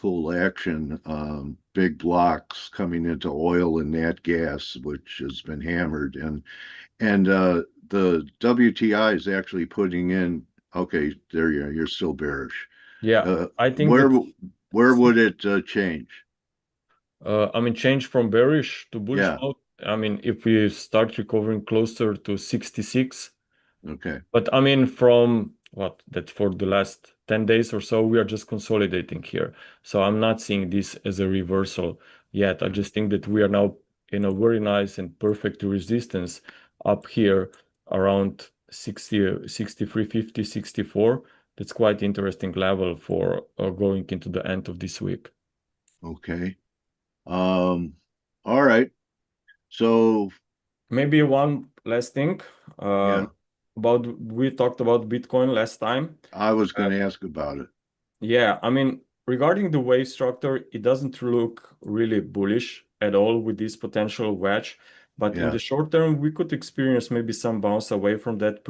pool action, big blocks coming into oil and nat gas, which has been hammered, and the WTI is actually putting in. Okay, there you are. You're still bearish. Yeah, Uh, I think where that where would it change? I mean, change from bearish to bullish Yeah. mode. I mean, if we start recovering closer to 66, Okay. but I mean, from what that for the last 10 days or so, we are just consolidating here. So I'm not seeing this as a reversal yet. I just think that we are now in a very nice and perfect resistance up here around 60, 63, 50, 64. That's quite interesting level for going into the end of this week. Okay. Um, all right. So Maybe one last thing yeah, about we talked about Bitcoin last time. I was Uh, going to ask about it. yeah, I mean, regarding the wave structure, it doesn't look really bullish at all with this potential wedge. But in Yeah. the short term, we could experience maybe some bounce away from that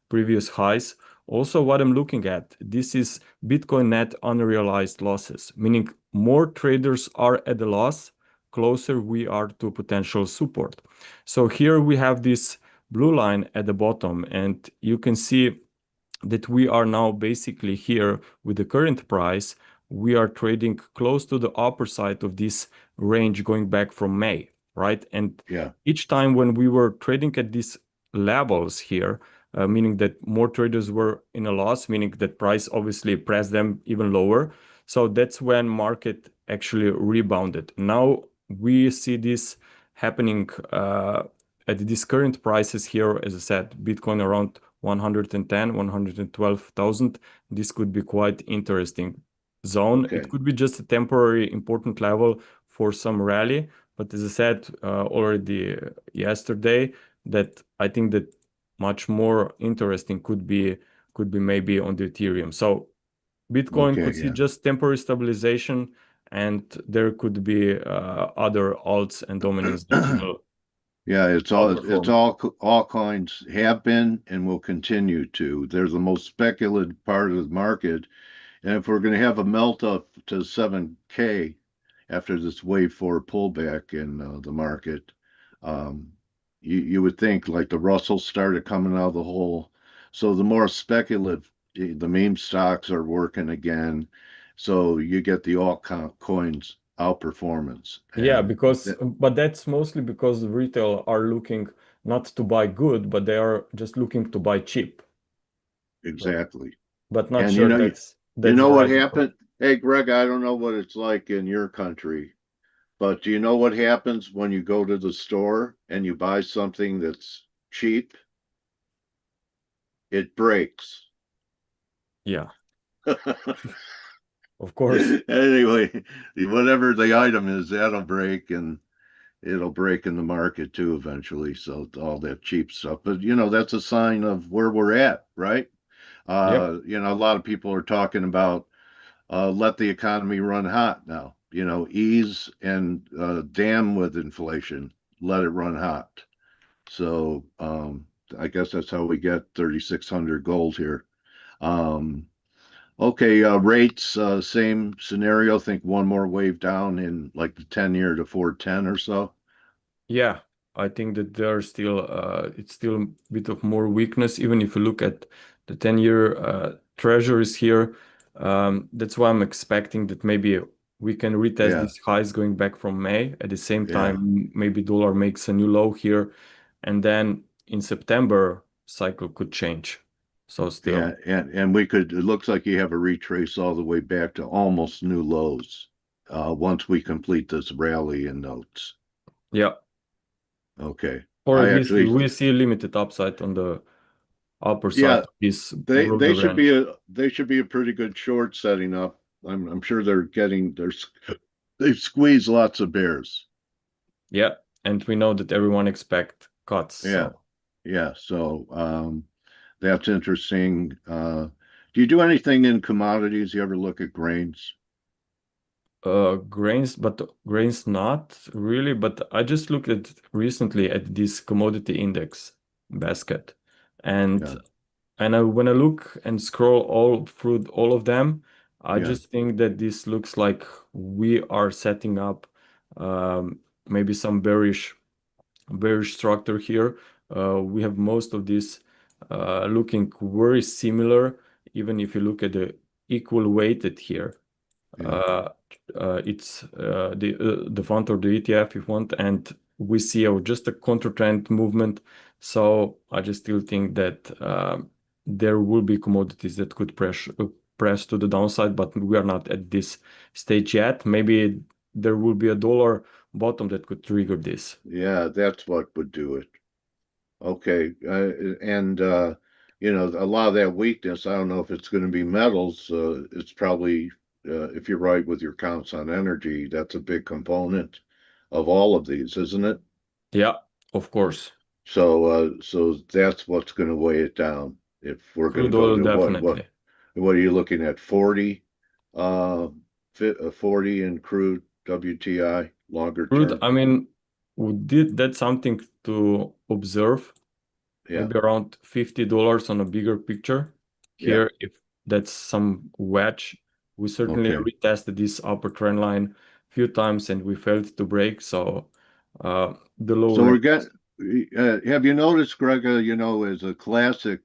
previous highs. Also, what I'm looking at, this is Bitcoin net unrealized losses, meaning more traders are at a loss, closer we are to potential support. So here we have this blue line at the bottom, and you can see that we are now basically here with the current price. We are trading close to the upper side of this range going back from May, right? And Yeah. each time when we were trading at these levels here, meaning that more traders were in a loss, meaning that price obviously pressed them even lower. So that's when market actually rebounded. Now we see this happening at these current prices here. As I said, Bitcoin around 110, 112,000. This could be quite interesting zone. It Okay. could be just a temporary important level for some rally. But as I said already yesterday, that I think that much more interesting could be maybe on the Ethereum. So Bitcoin Okay. could see Yeah. just temporary stabilization, and there could be other alts and dominance that will Yeah, outperform. all coins have been and will continue to. They're the most speculative part of the market. And if we're going to have a melt up to 7K after this wave four pullback in the market, um, you would think like the Russell started coming out of the hole. So the more speculative, the meme stocks are working again. So you get the altcoins outperformance. Yeah, And because but that's mostly because retail are looking not to buy good, but they are just looking to buy cheap. But exactly. but not And sure you that's know the what right approach. happened? Hey, Greg, I don't know what it's like in your country, but do you know what happens when you go to the store and you buy something that's cheap? It breaks. Yeah, of course. Anyway, whatever the item is, that'll break and it'll break in the market too eventually. So all that cheap stuff. But that's a sign of where we're at, right? Yep. A lot of people are talking about let the economy run hot now. Ease and damn with inflation, let it run hot. So I guess that's how we get 3,600 gold here. Um, okay, rates, same scenario. Think one more wave down in like the 10-year to 410 or so. Yeah, I think that there's still it's still a bit of more weakness, even if you look at the 10-year treasuries here. That's why I'm expecting that maybe we can retest Yeah, these highs going back from May. At the same yeah, time, maybe dollar makes a new low here, and then in September cycle could change. So yeah. still, And we could, it looks like you have a retrace all the way back to almost new lows once we complete this rally in notes. yeah. Okay. Or I at least actually, we see limited upside on the upper side yeah, of this they broader should be range. a pretty good short setting up. I'm sure they've squeezed lots of bears. Yeah, and we know that everyone expect cuts. Yeah, So yeah. So that's interesting. Do you do anything in commodities? You ever look at grains? grains not really, but I just looked at recently at this commodity index basket, and Yeah, when I look and scroll all through all of them, I Yeah, just think that this looks like we are setting up maybe some bearish structure here. We have most of this looking very similar, even if you look at the equal weighted here. yeah. It's the fund or the ETF if you want, and we see just a counter trend movement. So I just still think that there will be commodities that could press to the downside, but we are not at this stage yet. Maybe there will be a dollar bottom that could trigger this. Yeah, that's what would do it. Okay. And a lot of that weakness, I don't know if it's going to be metals. It's probably, if you're right with your counts on energy, that's a big component of all of these, isn't it? Yeah, of course. So that's what's going to weigh it down. If we're going to Crude go oil to definitely. what are you looking at? 40, 40 in crude WTI longer Crude, term? I mean, that's something to observe. Yeah, Maybe around $50 on a bigger picture. yeah. Here, if that's some wedge, we certainly Okay. retested this upper trend line a few times and we failed to break. So the So lower we're end. getting, have you noticed, Grega, as a classic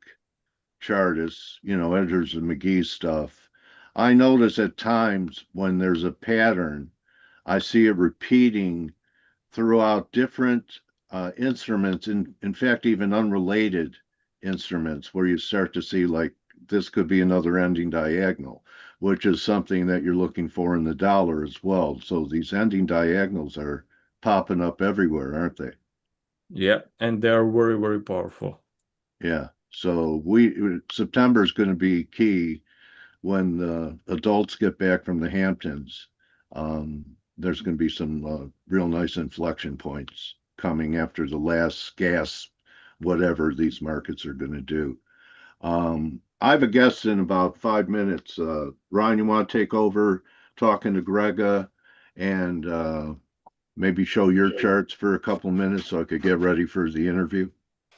chartist, Edwards and McGee stuff, I notice at times when there's a pattern, I see it repeating throughout different instruments, in fact, even unrelated instruments, where you start to see like this could be another ending diagonal, which is something that you're looking for in the dollar as well. So these ending diagonals are popping up everywhere, aren't they? Yeah, and they are very, very powerful. Yeah. So September is going to be key when the adults get back from the Hamptons. There's going to be some real nice inflection points coming after the last gasp, whatever these markets are going to do. I have a guest in about 5 minutes. Ryan, you want to take over talking to Grega and maybe show your charts for a couple minutes so I could get ready for the interview?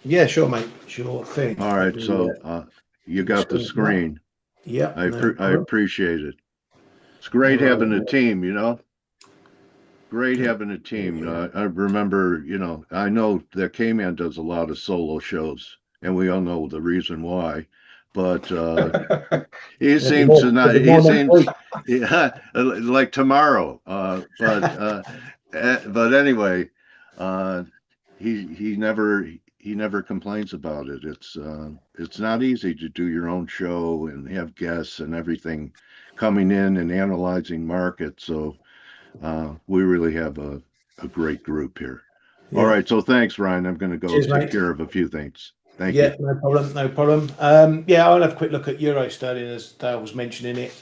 Yeah, sure, mate. Sure thing. All Let right, me so you get the got the screen up. screen. Yeah, no I problem. appreciate it. It's great All having a right, team. Great mate. having a team. I remember, I know that Kman does a lot of solo shows, and we all know the reason why. But he There'll be seems to more. not. There'll be He more next seems, week. yeah, like tomorrow. But anyway, uh, he never complains about it. It's not easy to do your own show and have guests and everything coming in and analyzing markets. So we really have a great group here. All Yeah. right, so thanks, Ryan. I'm going to go Cheers, take mate. care of a few things. Thank you. Yeah, no problem. No problem. Yeah, I'll have a quick look at Euro sterling as Dale was mentioning it.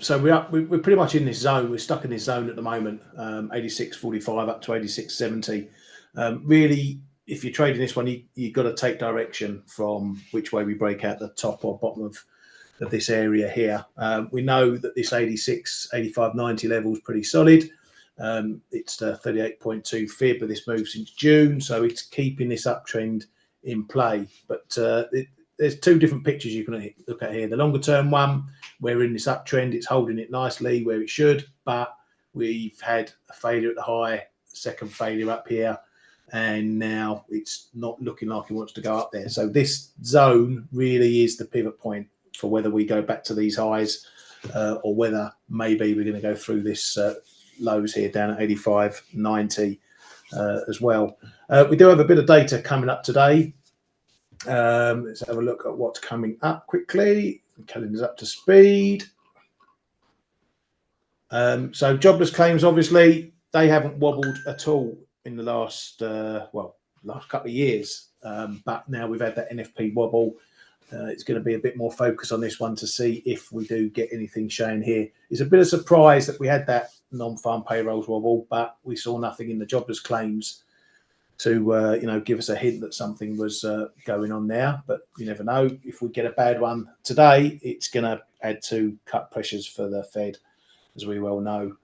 So we're pretty much in this zone. We're stuck in this zone at the moment. 86.45 up to 86.70. Really, if you're trading this one, you've got to take direction from which way we break out the top or bottom of this area here. We know that this 86, 85, 90 level is pretty solid. It's the 38.2 fib, but this move since June, so it's keeping this uptrend in play. But there's two different pictures you can look at here. The longer term one, we're in this uptrend, it's holding it nicely where it should, but we've had a failure at the high, second failure up here, and now it's not looking like it wants to go up there. So this zone really is the pivot point for whether we go back to these highs or whether maybe we're going to go through this lows here down at 85.90 as well. We do have a bit of data coming up today. Let's have a look at what's coming up quickly. The calendar's up to speed. So jobless claims, obviously, they haven't wobbled at all in the last couple of years. But now we've had that NFP wobble. It's going to be a bit more focus on this one to see if we do get anything shown here. It's a bit of surprise that we had that non-farm payrolls wobble, but we saw nothing in the jobless claims to give us a hint that something was going on there. But you never know. If we get a bad one today, it's going to add to cut pressures for the Fed, as we well know.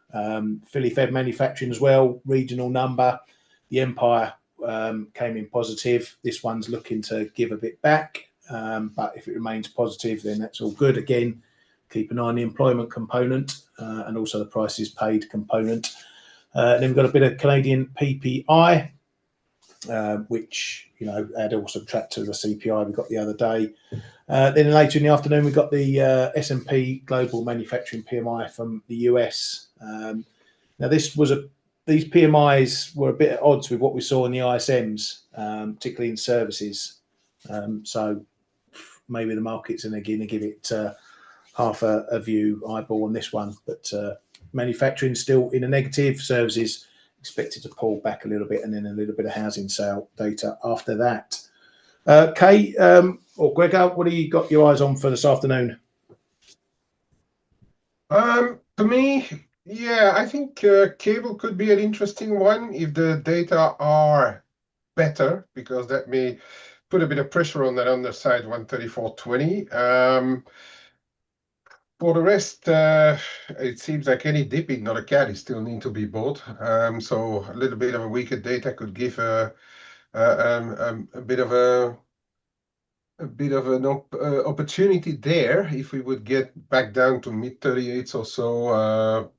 Philly Fed manufacturing as well, regional number. The Empire came in positive. This one's looking to give a bit back. But if it remains positive, then that's all good. Again, keep an eye on the employment component and also the prices paid component. Then we've got a bit of Canadian PPI, which, you know, add or subtract to the CPI we got the other day. Then later in the afternoon, we got the S&P Global Manufacturing PMI from the US. Now, these PMIs were a bit at odds with what we saw in the ISMs, particularly in services. So maybe the market's going to give it half a view eyeball on this one, but manufacturing still in a negative, services expected to pull back a little bit, and then a little bit of housing sale data after that. Kate or Grega, what do you got your eyes on for this afternoon? To me, yeah, I think cable could be an interesting one if the data are better, because that may put a bit of pressure on that underside 134.20. For the rest, it seems like any dipping, not a carry, still need to be bought. So a little bit of a weaker data could give a bit of an opportunity there if we would get back down to mid 38s or so.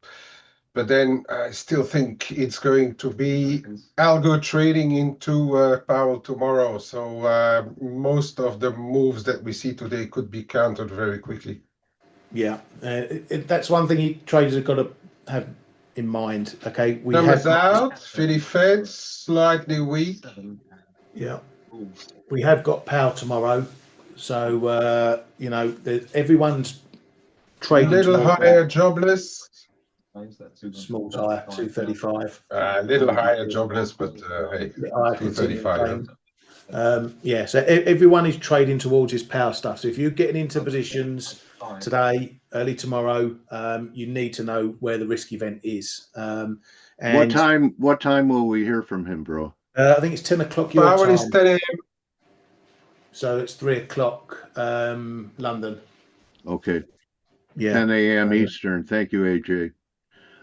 But then I still think it's going to be algo trading into Powell tomorrow. So most of the moves that we see today could be countered very quickly. Yeah, that's one thing traders have got to have in mind. Okay, we Numbers have out. Philly Fed slightly weak. Yeah, we have got Powell tomorrow, so you know everyone's trading. Little higher jobless. Small higher, 235. A little higher jobless, but hey, 235. Yeah, so everyone is trading towards this power stuff. So if you're getting into positions today, early tomorrow, you need to know where the risk event is. And What time will we hear from him, bro? I think it's 10 o'clock your Powell time. is 10 a.m. So it's 3 o'clock London. Okay. Yeah. 10 a.m. Eastern. Thank you, AJ.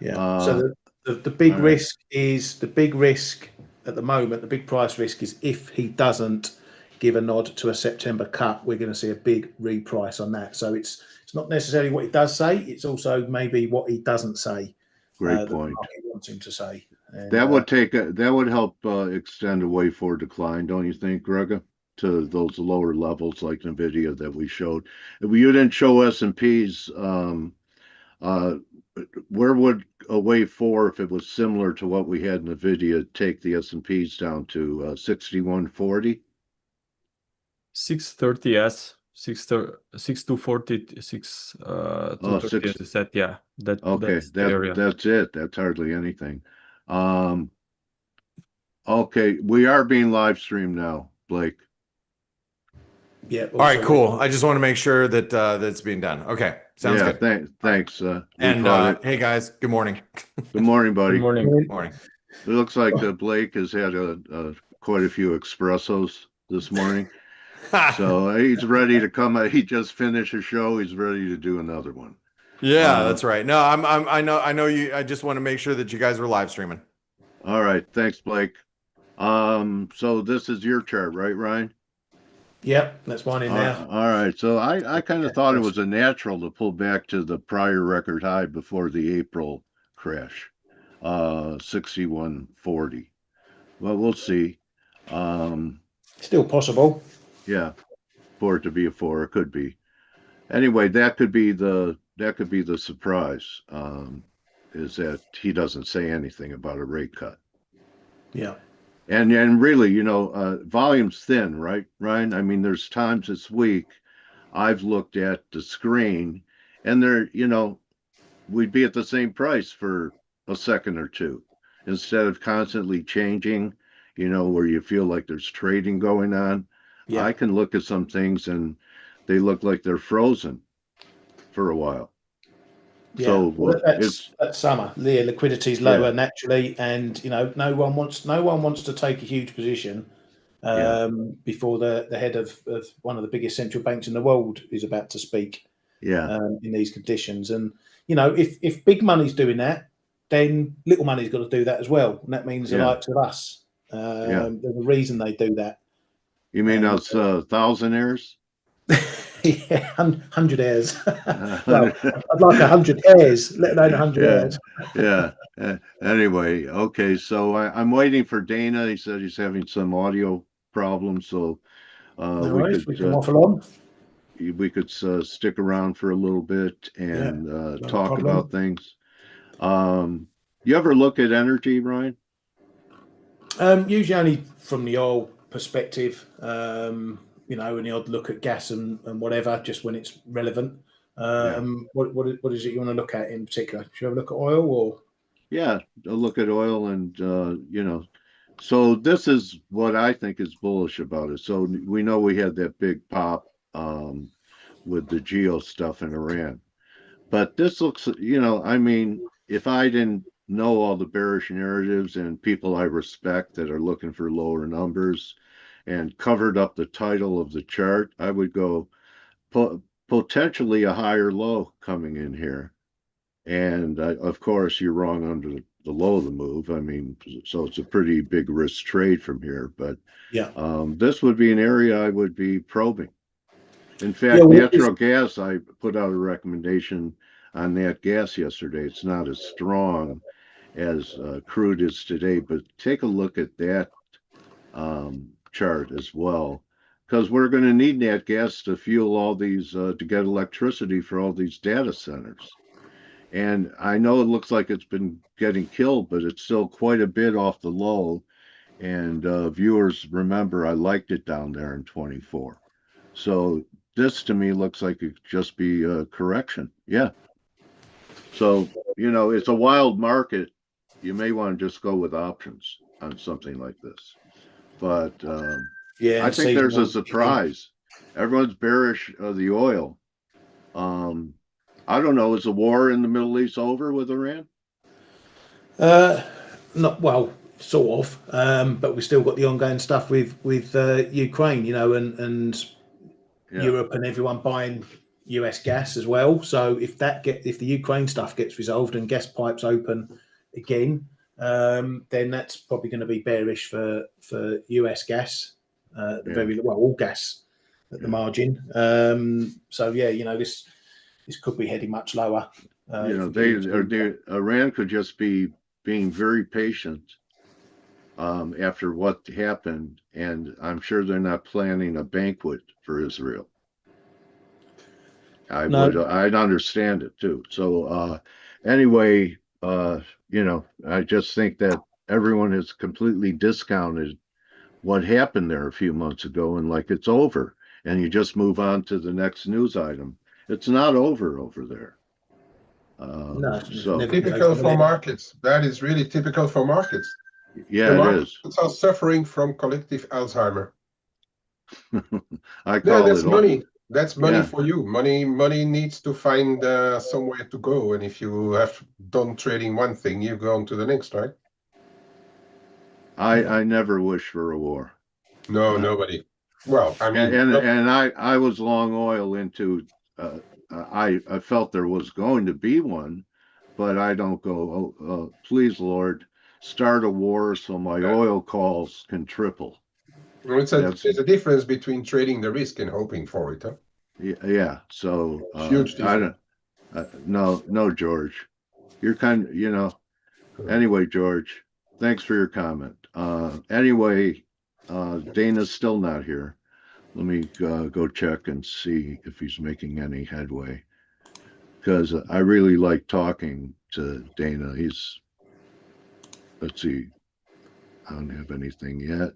Yeah. So the big risk is at the moment. The big price risk is if he doesn't give a nod to a September cut, we're going to see a big reprice on that. So it's not necessarily what he does say; it's also maybe what he doesn't say. Great point. The market wants him to say. And, that would help extend a way for decline, don't you think, Grega? To those lower levels like Nvidia that we showed. If you didn't show S&Ps, where would a wave 4, if it was similar to what we had in Nvidia, take the S&Ps down to 6140? 630s, 6240, 230 as I said. Yeah, that's the area. That's it. That's hardly anything. Okay, we are being live streamed now, Blake. Yeah. All right, cool. I just want to make sure that that's being done. Okay, sounds good. Thanks. And hey guys, good morning. Good morning, buddy. Good morning. Good morning. It looks like Blake has had quite a few espressos this morning, so he's ready to come. He just finished a show. He's ready to do another one. Yeah, that's right. No, I know you. I just want to make sure that you guys were live streaming. All right, thanks, Blake. So this is your chart, right, Ryan? Yep, that's one in there. All right. So I kind of thought it was a natural to pull back to the prior record high before the April crash, 6140. Well, we'll see. Still possible. Yeah, for it to be a 4, it could be. Anyway, that could be the surprise. Is that he doesn't say anything about a rate cut. Yeah. And really, volume's thin, right, Ryan? I mean, there's times this week I've looked at the screen and we'd be at the same price for a second or two instead of constantly changing, where you feel like there's trading going on. Yeah. I can look at some things and they look like they're frozen for a while. Yeah, so that's summer. The liquidity is lower naturally, and no one wants to take a huge position before the head of one of the biggest central banks in the world is about to speak. Yeah, in these conditions, and if big money's doing that, then little money's got to do that as well, and that means the likes of us. There's a reason they do that. You mean those thousandaires? Yeah, 100 heirs. Well, I'd like 100 heirs, let alone 100 Yeah, heirs. yeah. Anyway, okay, so I'm waiting for Dana. He said he's having some audio problems, so No we worries, could we can waffle on. stick around for a little bit Yeah, and not a talk problem. about things. You ever look at energy, Ryan? Usually only from the oil perspective, you know, and the odd look at gas and whatever, just when it's relevant. What is it you want to look at in particular? Should you have a look at oil or? Yeah, a look at oil and so this is what I think is bullish about it. So we know we had that big pop with the geo stuff in Iran. But this looks, I mean, if I didn't know all the bearish narratives and people I respect that are looking for lower numbers and covered up the title of the chart, I would go potentially a higher low coming in here. And of course, you're wrong under the low of the move. I mean, so it's a pretty big risk trade from here. But Yeah, this would be an area I would be probing. In yeah. fact, Well, natural gas, I put out a recommendation on that gas yesterday. It's not as strong as crude is today, but take a look at that chart as well, because we're going to need nat gas to fuel all these, to get electricity for all these data centers. And I know it looks like it's been getting killed, but it's still quite a bit off the low. And viewers, remember, I liked it down there in 24. So this to me looks like it could just be a correction. Yeah. So, it's a wild market. You may want to just go with options on something like this. But yeah, I and think there's a seasonal. surprise. Everyone's bearish of the oil. I don't know. Is the war in the Middle East over with Iran? Not well, sort of, but we've still got the ongoing stuff with Ukraine, you know, and Yeah. Europe and everyone buying US gas as well. So if the Ukraine stuff gets resolved and gas pipes open again, then that's probably going to be bearish for US gas, all gas at the margin. So yeah, you know, this could be heading much lower. Iran could just be being very patient after what happened, and I'm sure they're not planning a banquet for Israel. I'd understand it too. So anyway, I just think that everyone has completely discounted what happened there a few months ago, and like it's over, and you just move on to the next news item. It's not over there. No, So never Typical for markets. That is really typical for markets. yeah, The it markets is. are suffering from collective Alzheimer. I Yeah, call that's it money. That's money yeah. for you. Money needs to find somewhere to go. And if you have done trading one thing, you go on to the next, right? I never wish for a war. No, nobody. Well, I mean, And I was long oil into I felt there was going to be one, but I don't go, please Lord, start a war so my oil calls can triple. there's a difference between trading the risk and hoping for it. Huh? Yeah. So Huge difference. no, George, you're anyway, George, thanks for your comment. Anyway, Dana's still not here. Let me go check and see if he's making any headway, because I really like talking to Dana. Let's see, I don't have anything yet.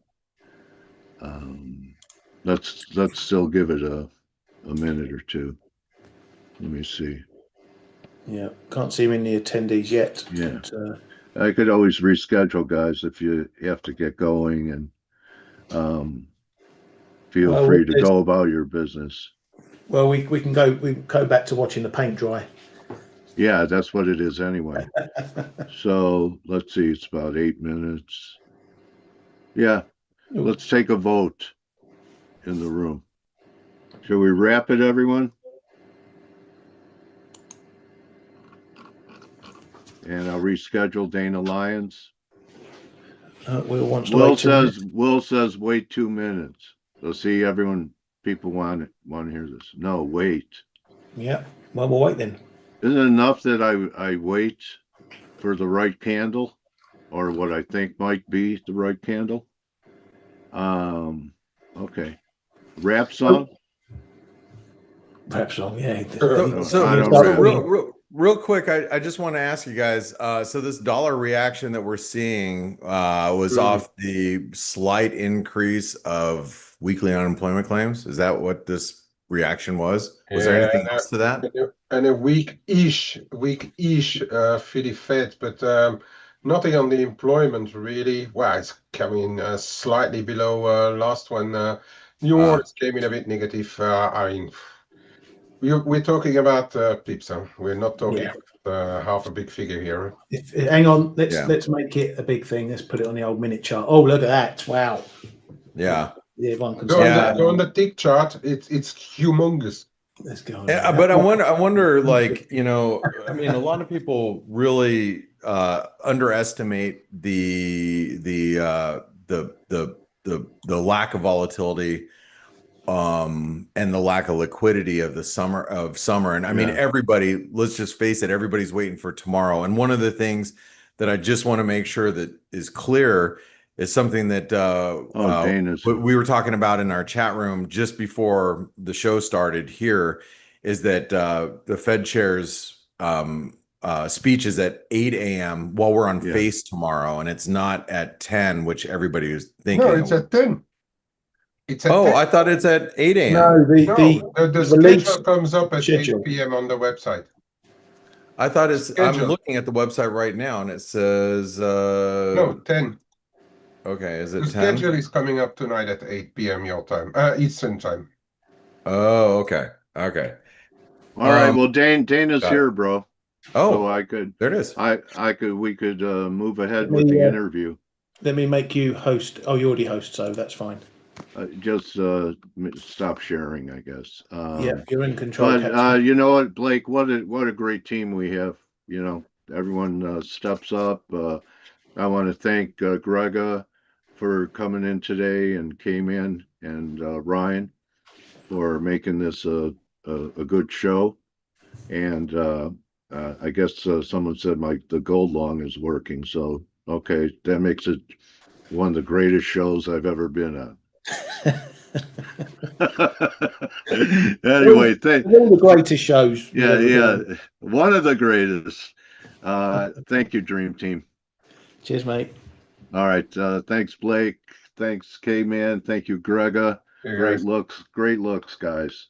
Let's still give it a minute or two. Let me see. Yeah, can't see him in the attendees yet. Yeah, but, I could always reschedule, guys, if you have to get going, and feel free to go about your business. Well, we can go back to watching the paint dry. Yeah, that's what it is anyway. So let's see, it's about 8 minutes. Yeah, let's take a vote in the room. Shall we wrap it, everyone? And I'll reschedule Dana Lyons. Will wants to Will wait 2 minutes. says wait 2 minutes. So see everyone people want to hear this. No, wait. Yeah. Well, we'll wait then. Isn't it enough that I wait for the right candle, or what I think might be the right candle? Okay. Rap song? Perhaps wrong. Yeah. I don't rap. Real quick, I just want to ask you guys, so this dollar reaction that we're seeing was off the slight increase of weekly unemployment claims. Is that what this reaction was? Was there anything else to that? And a weak-ish for the Fed, but nothing on the employment really. Well, it's coming slightly below last one. New Orleans came in a bit negative. I mean, we're talking about pips, huh? We're not talking about half a big figure here. Hang on, let's make it a big thing. Let's put it on the old minute chart. Oh, look at that! Wow. Yeah. Yeah, everyone can Go on the tick chart. It's humongous. Let's go. Yeah, but I wonder, like, you know, I mean, a lot of people really underestimate the lack of volatility and the lack of liquidity of the summer. And I mean, everybody, let's just face it, everybody's waiting for tomorrow. And one of the things that I just want to make sure that is clear is something that we were talking about in our chat room just before the show started here, is that the Fed chair's speech is at 8 a.m. while we're on F.A.C.E tomorrow, and it's not at 10, which everybody is thinking. No, it's at 10. It's at 10. I thought it's at 8 a.m. No, the schedule comes up at 8 p.m. on the website. I thought I'm looking at the website right now, and it says no, 10. Okay, is it 10? The schedule is coming up tonight at 8 p.m. your time, Eastern time. Oh, okay. Okay. All right. Well, Dana's here, bro. Oh, so I could. There it is. We could move ahead with the interview. Let me make you host. Oh, you already host, so that's fine. Just stop sharing, I guess. Yeah, you're in control. But you know what, Blake? What a great team we have. You know, everyone steps up. I want to thank Grega for coming in today, and Kman and Ryan for making this a good show. And I guess someone said the gold long is working. So okay, that makes it one of the greatest shows I've ever been on. Anyway, all the greatest shows. Yeah, one of the greatest. Thank you, Dream Team. Cheers, mate. All right, thanks, Blake. Thanks, K-Man. Thank you, Grega. Great looks, guys.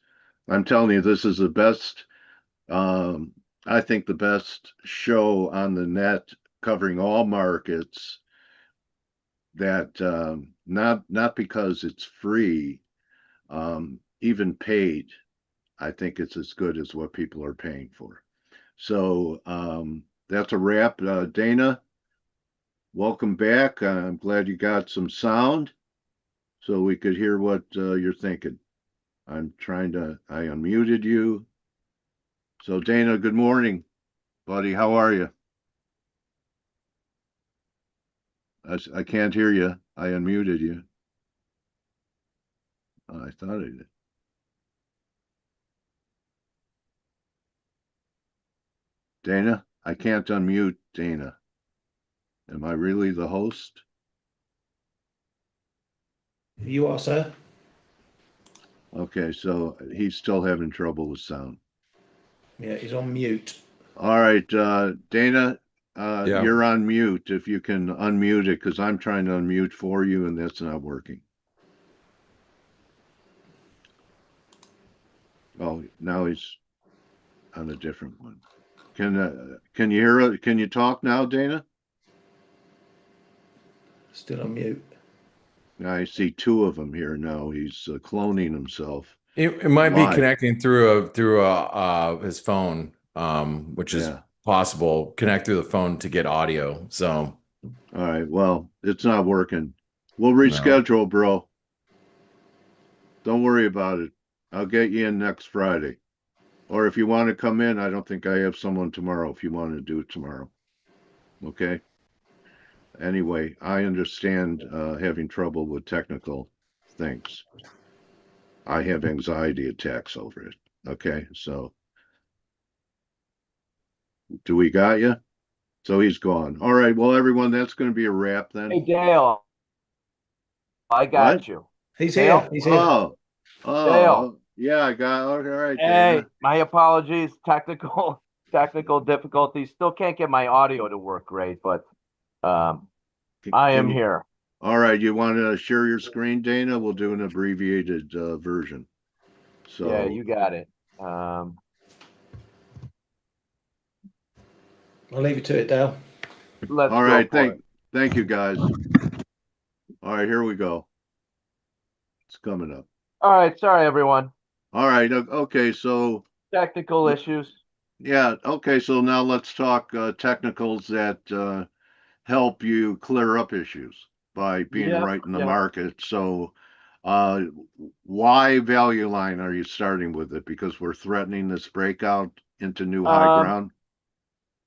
I'm telling you, this is the best. I think the best show on the net covering all markets. That not because it's free, even paid, I think it's as good as what people are paying for. So that's a wrap. Dana, welcome back. I'm glad you got some sound so we could hear what you're thinking. I unmuted you. So Dana, good morning, buddy. How are you? I can't hear you. I unmuted you. I thought I did. Dana, I can't unmute Dana. Am I really the host? You are, sir. Okay, so he's still having trouble with sound. Yeah, he's on mute. All right, Dana, you're on mute. If you can unmute it, because I'm trying to unmute for you, and that's not working. Oh, now he's on a different one. Can you hear it? Can you talk now, Dana? Still on mute. I see two of them here now. He's cloning himself. It might be connecting through his phone, which is possible. Connect through the phone to get audio. So, all right. Well, it's not working. We'll reschedule, bro. Don't worry about it. I'll get you in next Friday. Or if you want to come in, I don't think I have someone tomorrow if you want to do it tomorrow. Okay? Anyway, I understand having trouble with technical things. I have anxiety attacks over it. Okay, so do we got you? So he's gone. All right, well, everyone, that's going to be a wrap Hey, then. Dale, I What? got you. He's Dale? here. He's here. Oh, Dale. yeah, I got. All right, Hey, Dana. my apologies. Technical difficulties. Still can't get my audio to work great, but I am You, here. all right, you want to share your screen, Dana? We'll do an abbreviated version. So Yeah, you got it. I'll leave it to it, Dale. Let's all go right, for it. thank you guys. All right, here we go. It's coming up. All right, sorry everyone. All right, okay, so Technical issues. yeah, okay, so now let's talk technicals that help you clear up issues by being Yep, right in the yep. market. So, uh, why value line are you starting with it? Because we're threatening this breakout into new high ground.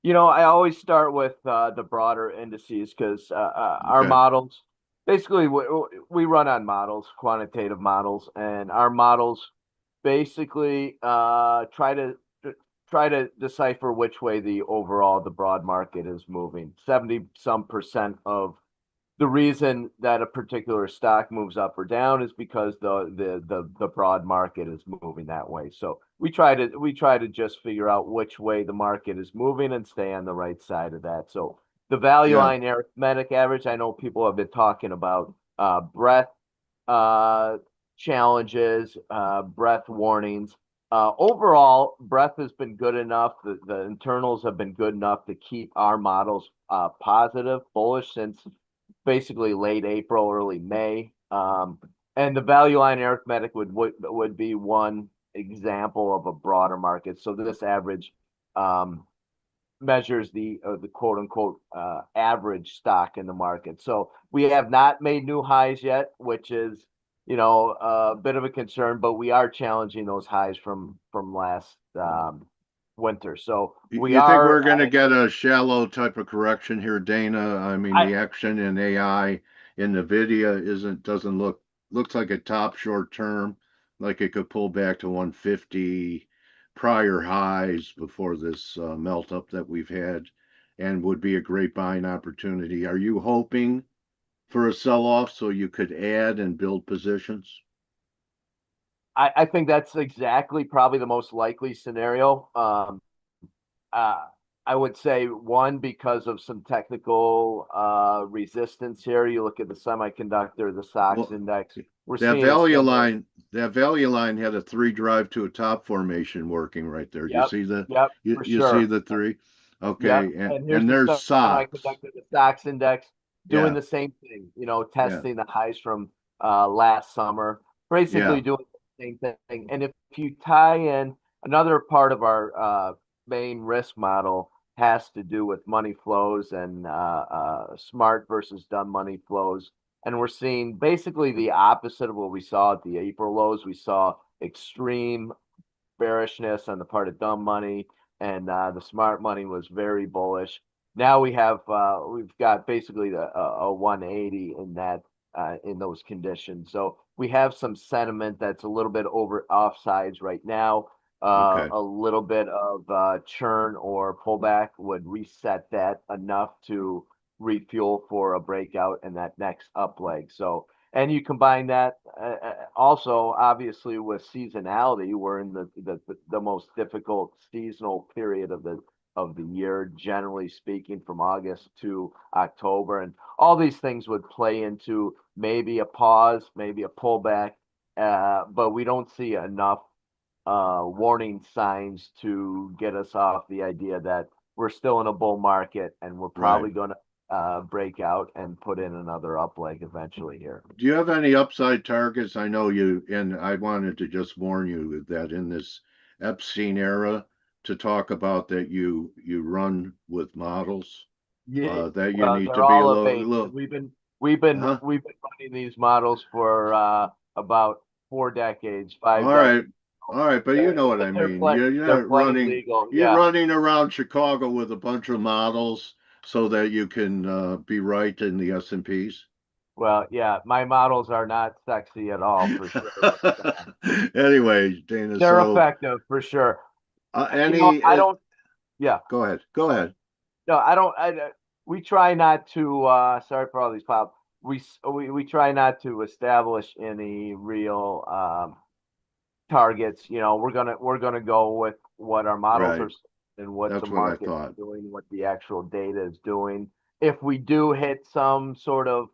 You know, I always start with the broader indices because our Okay. models, basically, we run on models, quantitative models, and our models basically try to decipher which way the broad market is moving. 70% of the reason that a particular stock moves up or down is because the broad market is moving that way. So we try to just figure out which way the market is moving and stay on the right side of that. So the value Yeah. line arithmetic average, I know people have been talking about breadth challenges, breadth warnings. Overall, breadth has been good enough. The internals have been good enough to keep our models positive, bullish since basically late April, early May. And the value line arithmetic would be one example of a broader market. So this average measures the quote unquote average stock in the market. So we have not made new highs yet, which is a bit of a concern, but we are challenging those highs from last winter. So we You think are we're going to get a shallow type of correction here, Dana? I mean, the action in AI in NVIDIA doesn't looks like a top short term, like it could pull back to 150 prior highs before this melt up that we've had, and would be a great buying opportunity. Are you hoping for a sell off so you could add and build positions? I think that's exactly probably the most likely scenario. I would say one, because of some technical resistance here. You look at the semiconductor, the SOX Well, index. We're that seeing a value similar. line, that value line had a 3 drive to a top formation working right there. Do you Yep, see the yep, you, for you see sure. the 3? Yep. Okay, And here's and the there's SOX. semiconductor, the SOX index doing Yeah, the same thing, yeah, testing the highs from last summer, basically yeah. doing the same thing. And if you tie in another part of our main risk model has to do with money flows and smart versus dumb money flows. And we're seeing basically the opposite of what we saw at the April lows. We saw extreme bearishness on the part of dumb money, and the smart money was very bullish. Now we've got basically a 180 in that in those conditions. So we have some sentiment that's a little bit over offsides right now. Okay. A little bit of churn or pullback would reset that enough to refuel for a breakout in that next up leg. So and you combine that also, obviously, with seasonality. We're in the most difficult seasonal period of the year, generally speaking, from August to October, and all these things would play into maybe a pause, maybe a pullback, but we don't see enough warning signs to get us off the idea that we're still in a bull market and we're probably Right. going to break out and put in another up leg eventually here. Do you have any upside targets? I know you, and I wanted to just warn you that in this Epstein era, to talk about that you run with models, Yeah, that you well, need to they're be a all little, evasive. little, huh? We've been running these models for about 4 decades, All 5 decades. right, all right, but you know what I mean. You're They're not plenty running. legal. You're Yeah. running around Chicago with a bunch of models so that you can be right in the S&Ps. Well, yeah, my models are not sexy at all for sure. Anyway, Dana, They're so effective for sure. any, I don't. Yeah, go ahead. Go ahead. no, I don't. We try not to. Sorry for all these pop. We try not to establish any real targets. We're gonna go with what our models Right. are and what the That's what I market is thought. doing, what the actual data is doing. If we do hit some sort of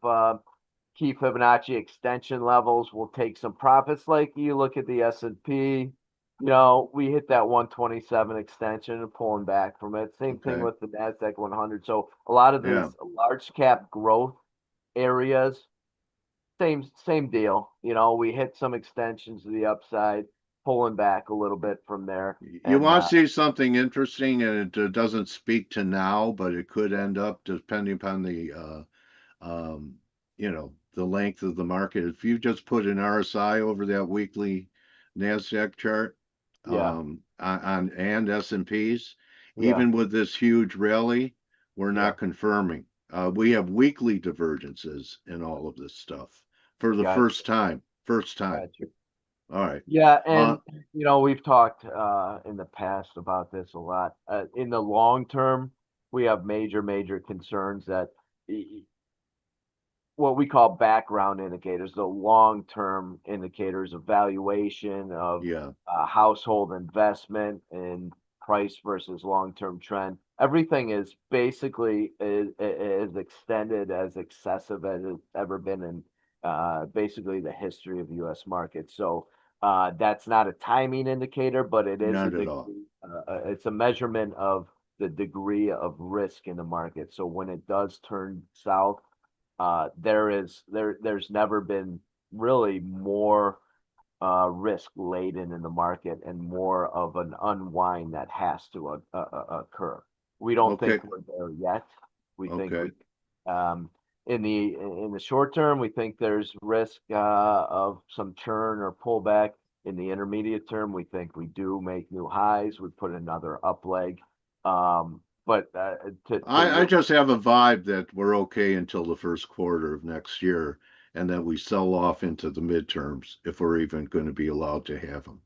key Fibonacci extension levels, we'll take some profits. Like you look at the S&P, we hit that 127 extension and pulling back from it. Same thing Okay. with the NASDAQ 100. So a lot of Yeah. these large cap growth areas, same deal. We hit some extensions to the upside, pulling back a little bit from there. You And want to see something interesting, and it doesn't speak to now, but it could end up depending upon the the length of the market. If you just put an RSI over that weekly NASDAQ chart, yeah, on and S&Ps, yeah, even with this huge rally, we're yeah, not confirming. We have weekly divergences in all of this stuff for the got first time. First time. got you. All right. Yeah, Uh, and we've talked in the past about this a lot. In the long term, we have major concerns that what we call background indicators, the long-term indicators of valuation of yeah, household investment and price versus long-term trend. Everything is basically is extended as excessive as it's ever been in basically the history of U.S. markets. So that's not a timing indicator, but it is not at all. it's a measurement of the degree of risk in the market. So when it does turn south, there's never been really more risk laden in the market and more of an unwind that has to occur. We don't Okay. think we're there yet. We think Okay. in the short term, we think there's risk of some churn or pullback. In the intermediate term, we think we do make new highs. We put another up leg. But I just have a vibe that we're okay until the first quarter of next year, and that we sell off into the midterms if we're even going to be allowed to have them.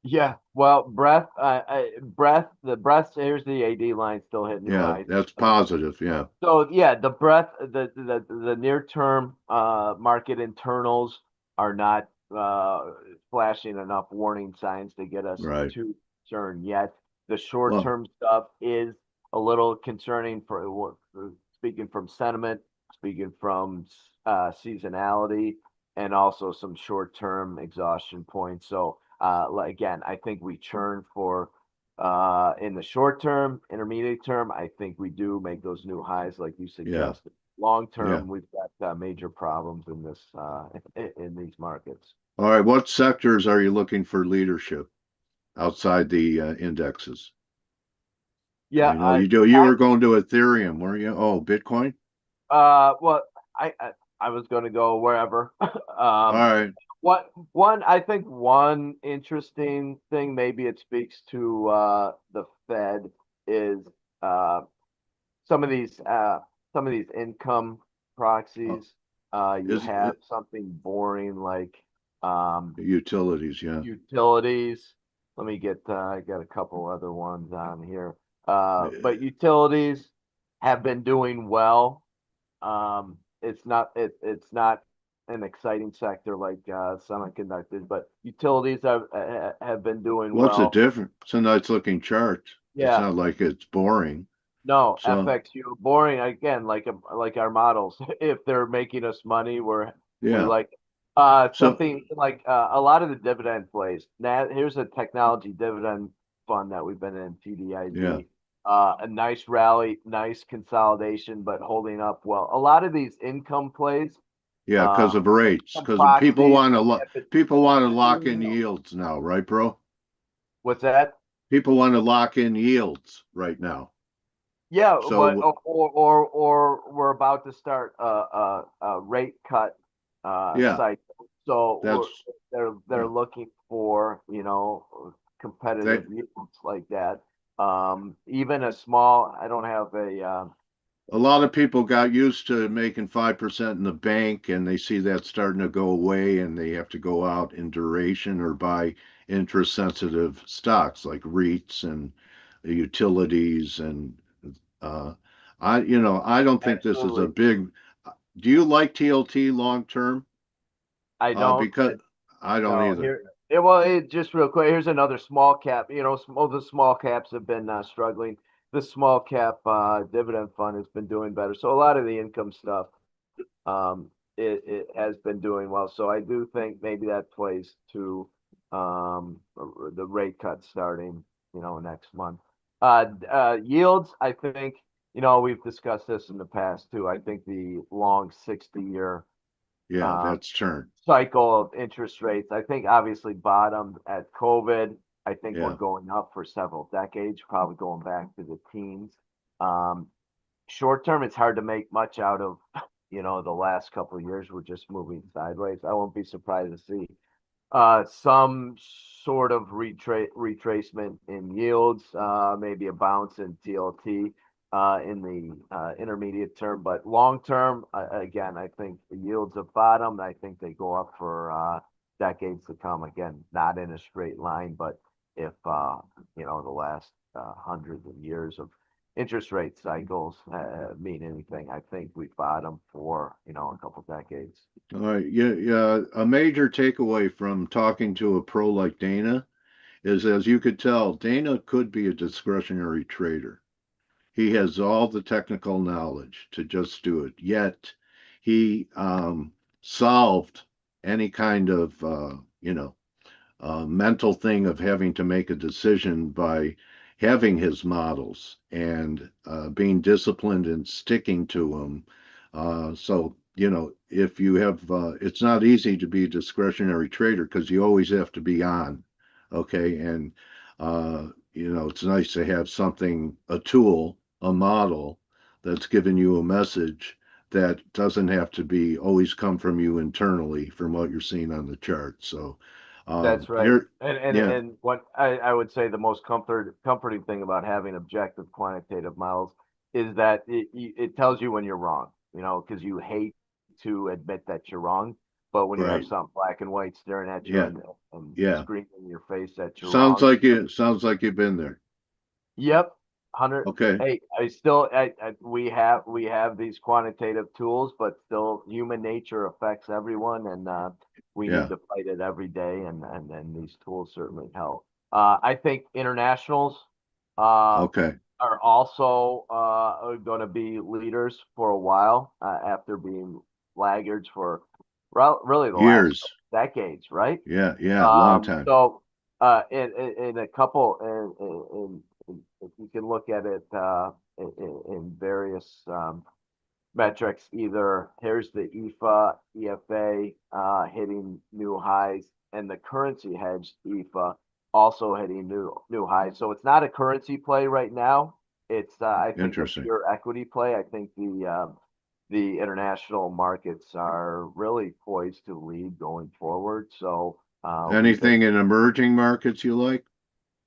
yeah, well, the breath. Here's the AD line still hitting new Yeah, highs. that's positive. Yeah, So yeah, the near term market internals are not flashing enough warning signs to get us right. too concerned yet. The short Well, term stuff is a little concerning for speaking from sentiment, speaking from seasonality, and also some short term exhaustion points. So again, I think we churn for in the short term, intermediate term, I think we do make those new highs like you yeah, suggested. Long yeah. term, we've got major problems in this in these markets. All right. What sectors are you looking for leadership outside the indexes? Yeah, I know you do. You were going to Ethereum, weren't you? Oh, Bitcoin. well, I was going to go wherever. All right. I think one interesting thing, maybe it speaks to the Fed, is uh, some of these income Uh, proxies. You is have something boring like utilities? Yeah. utilities. Let me get I got a couple other ones on here. But Eh, utilities have been doing well. It's not an exciting sector like semiconductors, but utilities have been doing What's the well. difference? It's a nice looking chart. It's Yeah, not like it's boring. no, So FXU boring again, like our models. If they're making us money, we yeah. like So something like a lot of the dividend plays. Now, here's a technology dividend fund that we've been in, yeah. TDID. A nice rally, nice consolidation, but holding up well. A lot of these income plays, Yeah, uh, because of rates. some Because people proxies want to have been people want to lock doing in well. yields now, right, bro? What's that? People want to lock in yields right now. Yeah, but So or we're about to start a rate cut yeah, cycle. So that's they're yeah. looking for, They competitive yields like that. Even a small, I don't have a lot of people got used to making 5% in the bank, and they see that starting to go away, and they have to go out in duration or buy interest sensitive stocks like REITs and utilities. And uh, I don't think this is a Absolutely. big. Do you like TLT long term? I don't. Because I don't No, either. here. It just real quick. Here's another small cap. You know, some of the small caps have been struggling. The small cap dividend fund has been doing better. So a lot of the income stuff, it has been doing well. So I do think maybe that plays to the rate cut starting, next month. Yields, I think, we've discussed this in the past too. I think the long 60-year Yeah, that's turned. cycle of interest rates, I think obviously bottomed at COVID. I think we're Yeah. going up for several decades, probably going back to the teens. Um, Short term, it's hard to make much out of, the last couple of years. We're just moving sideways. I won't be surprised to see some sort of retracement in yields, maybe a bounce in TLT in the intermediate term, but long term, again, I think the yields have bottomed. I think they go up for decades to come. Again, not in a straight line, but if the last hundreds of years of interest rate cycles mean anything, I think we've bottomed for a couple decades. All right. Yeah, yeah. A major takeaway from talking to a pro like Dana is, as you could tell, Dana could be a discretionary trader. He has all the technical knowledge to just do it. Yet he solved any kind of mental thing of having to make a decision by having his models and being disciplined and sticking to them. So, if you have, it's not easy to be a discretionary trader because you always have to be on. Okay. And, it's nice to have something, a tool, a model that's giving you a message that doesn't have to be always come from you internally from what you're seeing on the chart. So, That's right. you're, And yeah, what I would say the most comforting thing about having objective quantitative models is that it tells you when you're wrong, because you hate to admit that you're wrong. But when you have right. something black and white staring at you Yeah, and yeah. screaming in your face that you're Sounds wrong. like you've been there. Yep. 100. Okay. Hey, we have these quantitative tools, but still human nature affects everyone, and we need Yeah. to fight it every day, and these tools certainly help. I think internationals Okay. are also going to be leaders for a while after being laggards for really the last Years. decades, right? Yeah, yeah, long time. So in a couple, if you can look at it in various metrics, either here's the EFA hitting new highs, and the currency hedge EFA also hitting new highs. So it's not a currency play right now. It's I think a Interesting. pure equity play. I think the international markets are really poised to lead going forward. So we think Anything in emerging markets you like?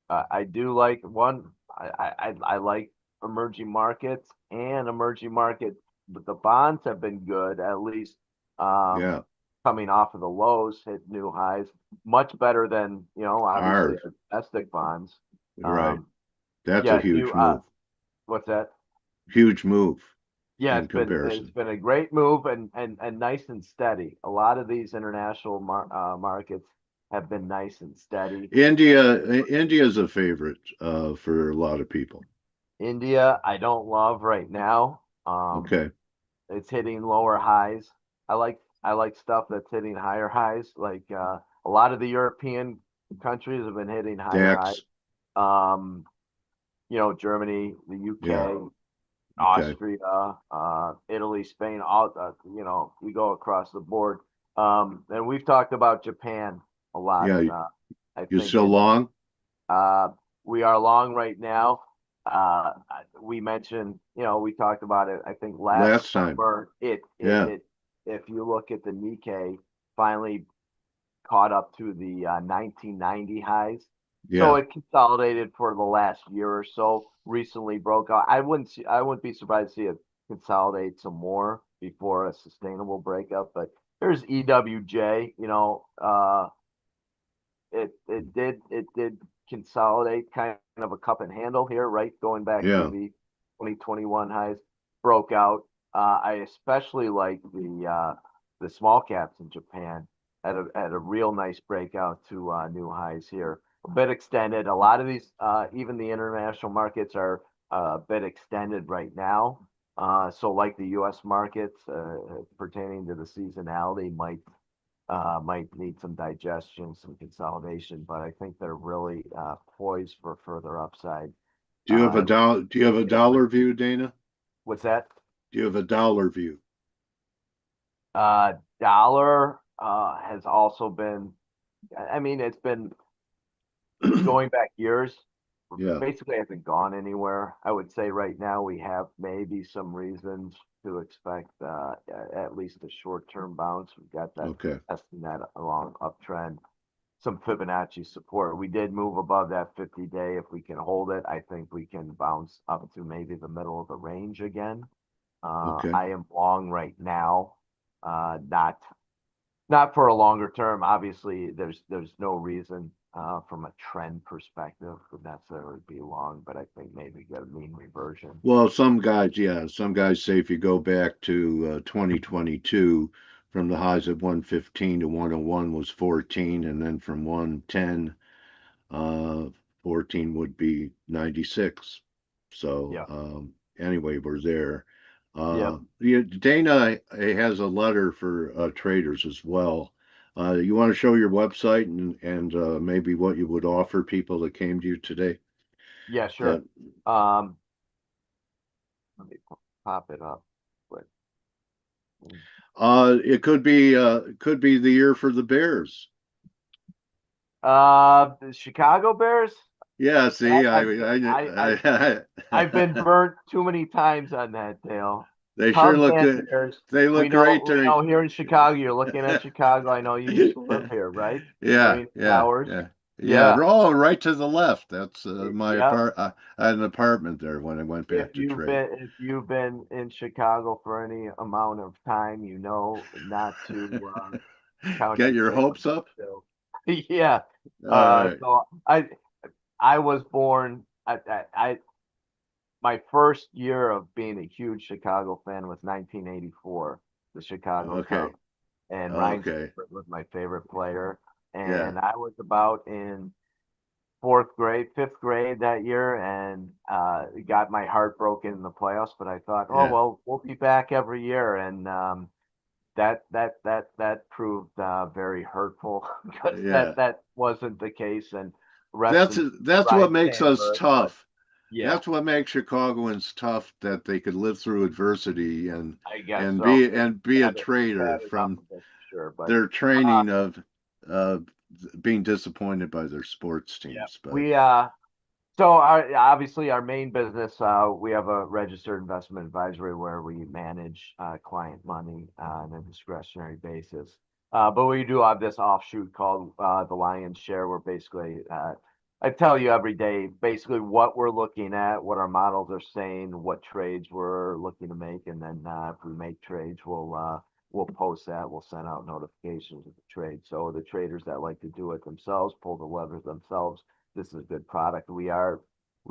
I do like one. I like emerging markets and emerging market, but the bonds have been good, at least Yeah, coming off of the lows, hit new highs, much better than obviously hard. our domestic bonds. Right. Um, That's a yeah, huge move. what's that? Huge move Yeah, in it's comparison. been a great move and nice and steady. A lot of these international markets have been nice and steady. India's a favorite for a lot of people. India, I don't love right now. Okay. It's hitting lower highs. I like stuff that's hitting higher highs. Like a lot of the European countries have been hitting higher highs. DAX. Um, Germany, the Yeah. UK, Okay. Austria, Italy, Spain, all we go across the board. And we've talked about Japan a lot. Yeah. I You think still long? uh, we are long right now. We mentioned, we talked about it. I think last Last time. summer, Yeah. if you look at the Nikkei, finally caught up to the 1990 highs. So Yeah. it consolidated for the last year or so. Recently broke out. I wouldn't be surprised to see it consolidate some more before a sustainable breakup. But there's EWJ, it did consolidate kind of a cup and handle here, right? Going back to the 2021 highs, broke out. I especially like the small caps in Japan had a real nice breakout to new highs here. A bit extended. A lot of these, even the international markets, are a bit extended right now. So like the U.S. markets, pertaining to the seasonality, might need some digestion, some consolidation, but I think they're really poised for further upside. Do you have a dollar view, Dana? What's that? Do you have a dollar view? Dollar has also been, I mean, it's been going back years. Yeah. Basically hasn't gone anywhere. I would say right now we have maybe some reasons to expect at least a short-term bounce. We've got that testing that along uptrend, some Fibonacci support. We did move above that 50-day. If we can hold it, I think we can bounce up to maybe the middle of the range again. I am long right now, not for a longer term. Obviously, there's no reason from a trend perspective would necessarily be long, but I think maybe get a mean reversion. Well, some guys say if you go back to 2022, from the highs of 115 to 101 was 14, and then from 110, 14 would be 96. So anyway, we're there. Dana has a letter for traders as well. You want to show your website and maybe what you would offer people that came to you today? Yeah, sure. Let me pop it up. It could be the year for the Bears. The Chicago Bears? Yeah, see, I've been burnt too many times on that, Dale. They sure look good. They look great. We know here in Chicago, you're looking at Chicago. I know you used to live here, right? Yeah. Oh, right to the left. That's my apartment. I had an apartment there when I went back to trade. If you've been in Chicago for any amount of time, you know not to count get your hopes up. Yeah. Right. So I was born. My first year of being a huge Chicago fan was 1984, the Chicago Cubs, and Ryan Seifert was my favorite player. And I was about in fifth grade that year, and got my heart broken in the playoffs. But I thought, well, we'll be back every year, and that proved very hurtful because that wasn't the case. And that's what makes us tough. Yeah, that's what makes Chicagoans tough, that they could live through adversity and be a trader from their training of being disappointed by their sports teams. Yeah, but obviously our main business, we have a registered investment advisory where we manage client money on a discretionary basis. But we do have this offshoot called the Lion's Share, where basically I tell you every day basically what we're looking at, what our models are saying, what trades we're looking to make, and then if we make trades, we'll post that. We'll send out notifications of the trade. So the traders that like to do it themselves, pull the levers themselves, this is a good product. We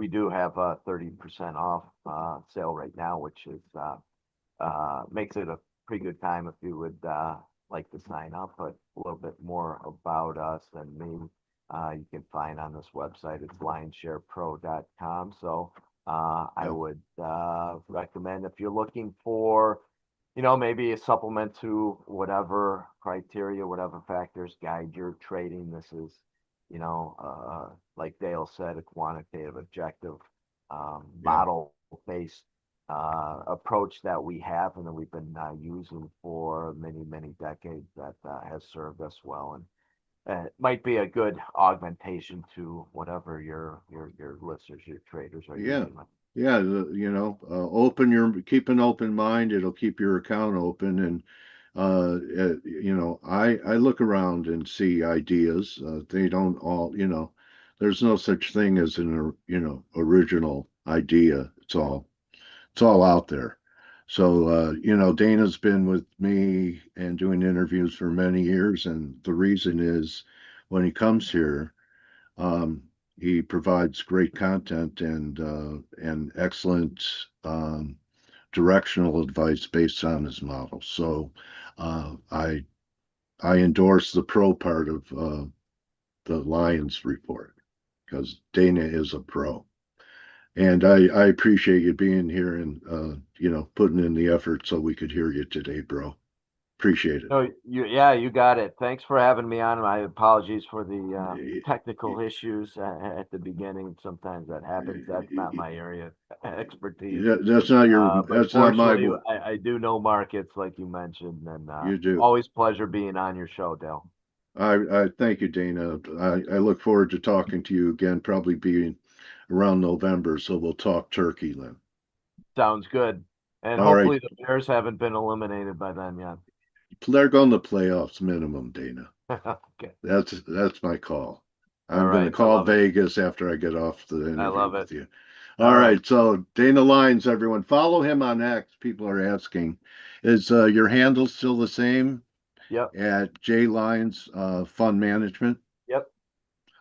do have a 30% off sale right now, which is makes it a pretty good time if you would like to sign up. But a little bit more about us and me, you can find on this website. It's lionsharepro.com. So I would recommend, if you're looking for, maybe a supplement to whatever criteria, whatever factors guide your trading. This is, like Dale said, a quantitative, objective, model-based approach that we have and that we've been using for many, many decades, that has served us well. And it might be a good augmentation to whatever your listeners, your traders are using. Keep an open mind. It'll keep your account open. And I look around and see ideas. They don't all, there's no such thing as an original idea. It's all out there. So, Dana's been with me and doing interviews for many years. And the reason is when he comes here, he provides great content and excellent directional advice based on his model. So I endorse the pro part of the Lions report because Dana is a pro. And I appreciate you being here and putting in the effort so we could hear you today, bro. Appreciate it. No, you got it. Thanks for having me on. My apologies for the technical issues at the beginning. Sometimes that happens. That's not my area of expertise. That's not But that's not my fortunately, I do know markets like you mentioned, and you do. always pleasure being on your show, Dale. I thank you, Dana. I look forward to talking to you again, probably being around November, so we'll talk turkey then. Sounds good. And All right. hopefully the Bears haven't been eliminated by then yet. They're going to playoffs minimum, Dana. Okay. That's my call. I'm All going to right. call Vegas after I get off the I interview love with it. you. All All right. right. So Dana Lyons, everyone, follow him on X. People are asking, is your handle still the same Yep. at J Lyons Fund Management? Yep.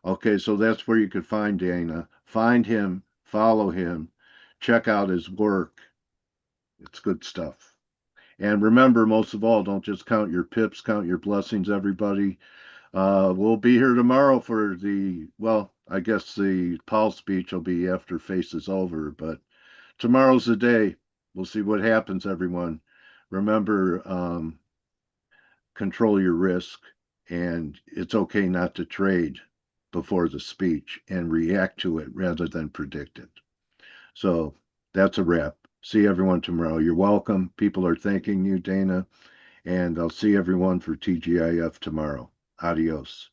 Okay, so that's where you could find Dana. Find him, follow him, check out his work. It's good stuff. And remember, most of all, don't just count your pips, count your blessings, everybody. We'll be here tomorrow for I guess the Powell speech will be after F.A.C.E is over, but tomorrow's the day. We'll see what happens, everyone. Remember, control your risk, and it's okay not to trade before the speech and react to it rather than predict it. So that's a wrap. See everyone tomorrow. You're welcome. People are thanking you, Dana, and I'll see everyone for TGIF tomorrow. Adios.